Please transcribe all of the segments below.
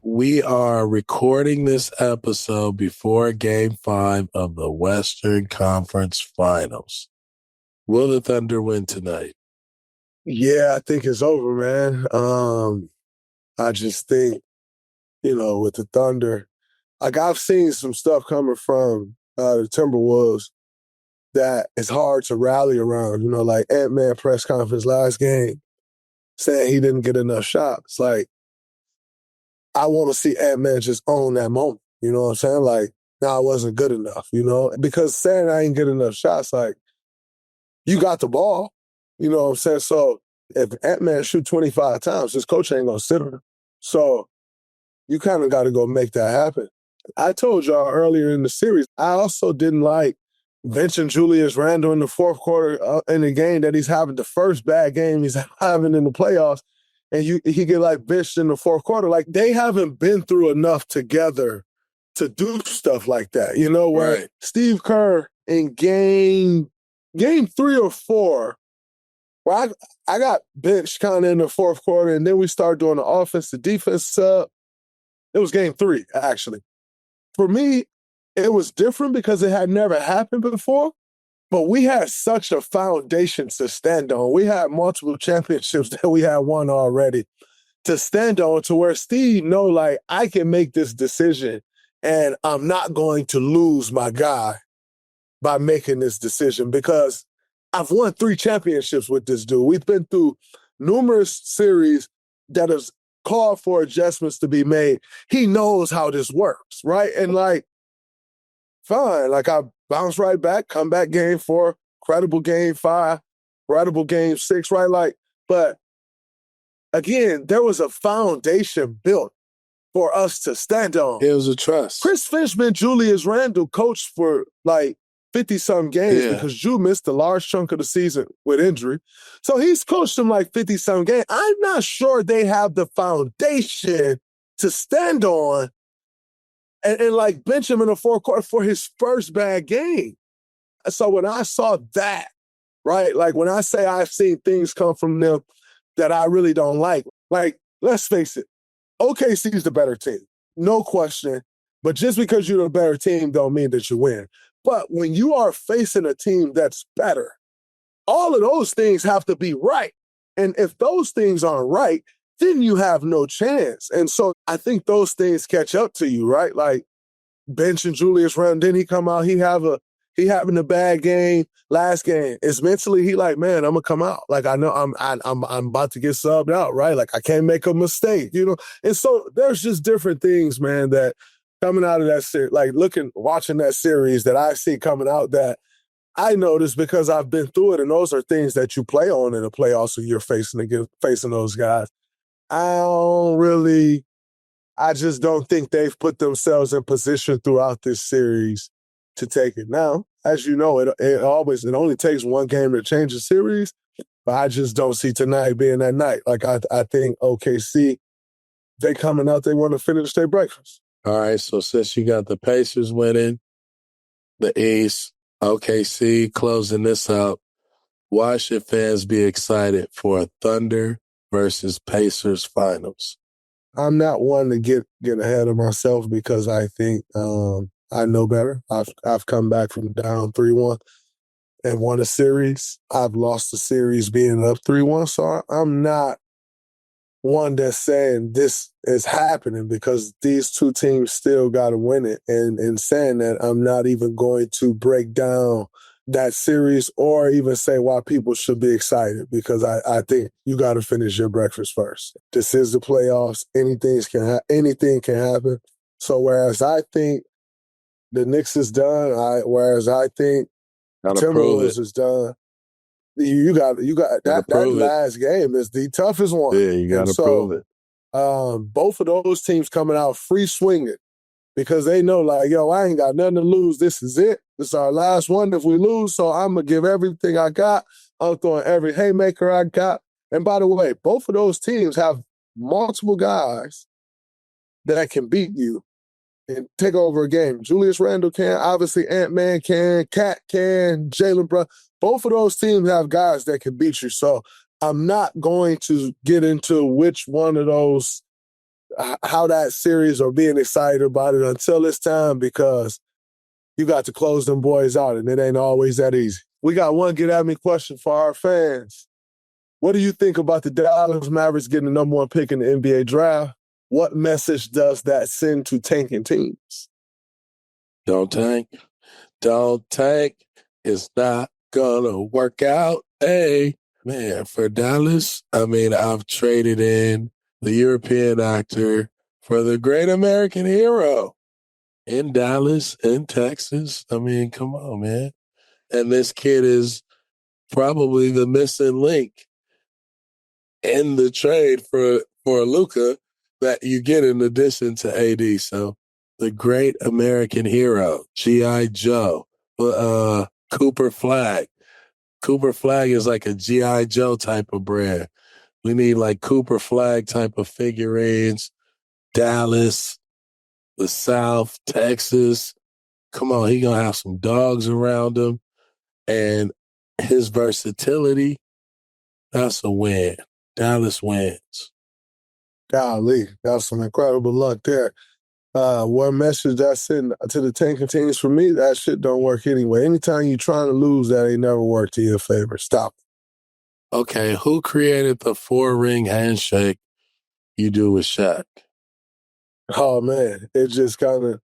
We are recording this episode before Game 5 of the Western Conference Finals. Will the Thunder win tonight? Yeah, I think it's over, man. I just think, with the Thunder, like I've seen some stuff coming from the Timberwolves that is hard to rally around. Like Ant-Man press conference last game saying he didn't get enough shots. Like, I want to see Ant-Man just own that moment. You know what I'm saying? Like, I wasn't good enough, Because saying I ain't get enough shots, like, you got the ball. You know what I'm saying? So if Ant-Man shoot 25 times, his coach ain't going to sit on him. So you kind of got to go make that happen. I told y'all earlier in the series, I also didn't like benching Julius Randle in the fourth quarter in the game that he's having the first bad game he's having in the playoffs. And he get like benched in the fourth quarter. Like, they haven't been through enough together to do stuff like that. Where Right. Steve Kerr in game 3 or 4, where I got benched kind of in the fourth quarter, and then we started doing the offense to defense sub. It was game 3, actually. For me, it was different because it had never happened before, but we had such a foundation to stand on. We had multiple championships that we had won already to stand on, to where Steve know, like, I can make this decision and I'm not going to lose my guy by making this decision, because I've won 3 championships with this dude. We've been through numerous series that has called for adjustments to be made. He knows how this works, right? And like, fine. Like, I bounce right back, come back game 4, credible game 5, credible game 6, right? Like, but again, there was a foundation built for us to stand on. It was a trust. Chris Finch and Julius Randle coached for like 50-some games because Ju missed a large chunk of the season with injury. So he's coached them like 50-some games. I'm not sure they have the foundation to stand on and like bench him in the fourth quarter for his first bad game. So when I saw that, right, like when I say I've seen things come from them that I really don't like, let's face it, OKC is the better team, no question. But just because you're the better team don't mean that you win. But when you are facing a team that's better, all of those things have to be right. And if those things aren't right, then you have no chance. And so I think those things catch up to you, right? Like benching Julius Randle, then he come out, he having a bad game last game. It's mentally, he like, man, I'm gonna come out. Like, I know I'm about to get subbed out, right? Like, I can't make a mistake, And so there's just different things, man, that coming out of that series, like watching that series that I see coming out that I noticed because I've been through it, and those are things that you play on in the playoffs when you're facing those guys. I just don't think they've put themselves in position throughout this series to take it. Now, as you know, it only takes one game to change a series, but I just don't see tonight being that night. Like, I think OKC, they coming out, they want to finish their breakfast. All right, so since you got the Pacers winning, the East, OKC closing this out, why should fans be excited for a Thunder versus Pacers finals? I'm not one to get ahead of myself because I think I know better. I've come back from down 3-1 and won a series. I've lost a series being up 3-1, so I'm not one that's saying this is happening, because these two teams still got to win it. And in saying that, I'm not even going to break down that series or even say why people should be excited, because I think you got to finish your breakfast first. This is the playoffs. Anything can happen. So whereas I think the Knicks is done, whereas I think Timberwolves is done, you got that last game is the toughest one. Yeah, you got to prove it. Both of those teams coming out free swinging, because they know, like, yo, I ain't got nothing to lose. This is it. This is our last one if we lose, so I'm going to give everything I got. I'm throwing every haymaker I got. And by the way, both of those teams have multiple guys that can beat you and take over a game. Julius Randle can, obviously Ant-Man can, Cat can, Jalen Brown. Both of those teams have guys that can beat you. So I'm not going to get into which one of those how that series or being excited about it until this time because you got to close them boys out, and it ain't always that easy. We got one get at me question for our fans. What do you think about the Dallas Mavericks getting the number 1 pick in the NBA draft? What message does that send to tanking teams? Don't tank. Don't tank. It's not gonna work out. Hey, man, for Dallas, I mean, I've traded in the European actor for the great American hero in Dallas, in Texas. I mean, come on, man. And this kid is probably the missing link in the trade for Luka that you get in addition to AD. So the great American hero, G.I. Joe, Cooper Flag. Cooper Flag is like a G.I. Joe type of brand. We need like Cooper Flag type of figurines. Dallas, the South, Texas. Come on, he gonna have some dogs around him. And his versatility, that's a win. Dallas wins. Golly, that's some incredible luck there. One message I sent to the tanking teams for me, that shit don't work anyway. Anytime you're trying to lose, that ain't never worked to your favor. Stop. Okay, who created the 4-ring handshake you do with Shaq? Oh, man. It just kind of,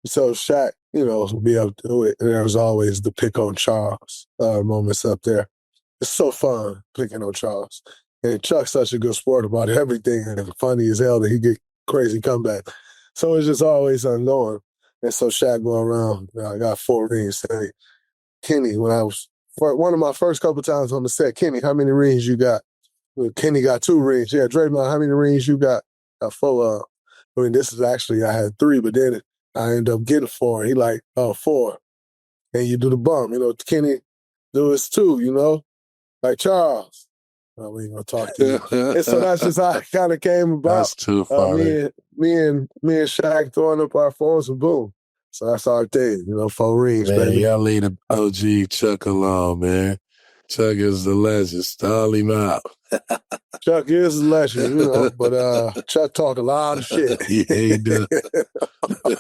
so Shaq, be up to it. And there was always the pick on Charles moments up there. It's so fun picking on Charles. And Chuck's such a good sport about everything and funny as hell that he get crazy comeback. So it's just always ongoing. And so Shaq going around, I got 4 rings. Hey, Kenny, when I was, for one of my first couple times on the set, Kenny, how many rings you got? Well, Kenny got 2 rings. Yeah, Draymond, how many rings you got? Got 4. I mean, this is actually, I had 3, but then I ended up getting 4. He like, 4. And you do the bump. Kenny do his 2, like Charles. We ain't gonna talk to you. And so that's just how it kind of came about. That's too funny. Me and Shaq throwing up our phones and boom. So that's our thing, 4 rings, man, baby. Y'all leave the OG Chuck alone, man. Chuck is the legend. Stall him out. Chuck is a legend, but Chuck talk a lot of shit. Yeah, he does.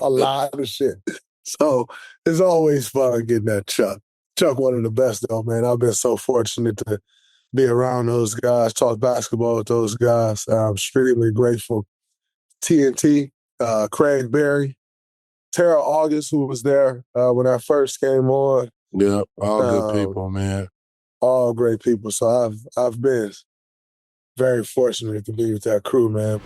A lot of shit. So it's always fun getting that Chuck. Chuck, one of the best, though, man. I've been so fortunate to be around those guys, talk basketball with those guys. I'm extremely grateful. TNT, Craig Berry, Tara August, who was there when I first came on. Yep, all good people, man. All great people. So I've been very fortunate to be with that crew, man.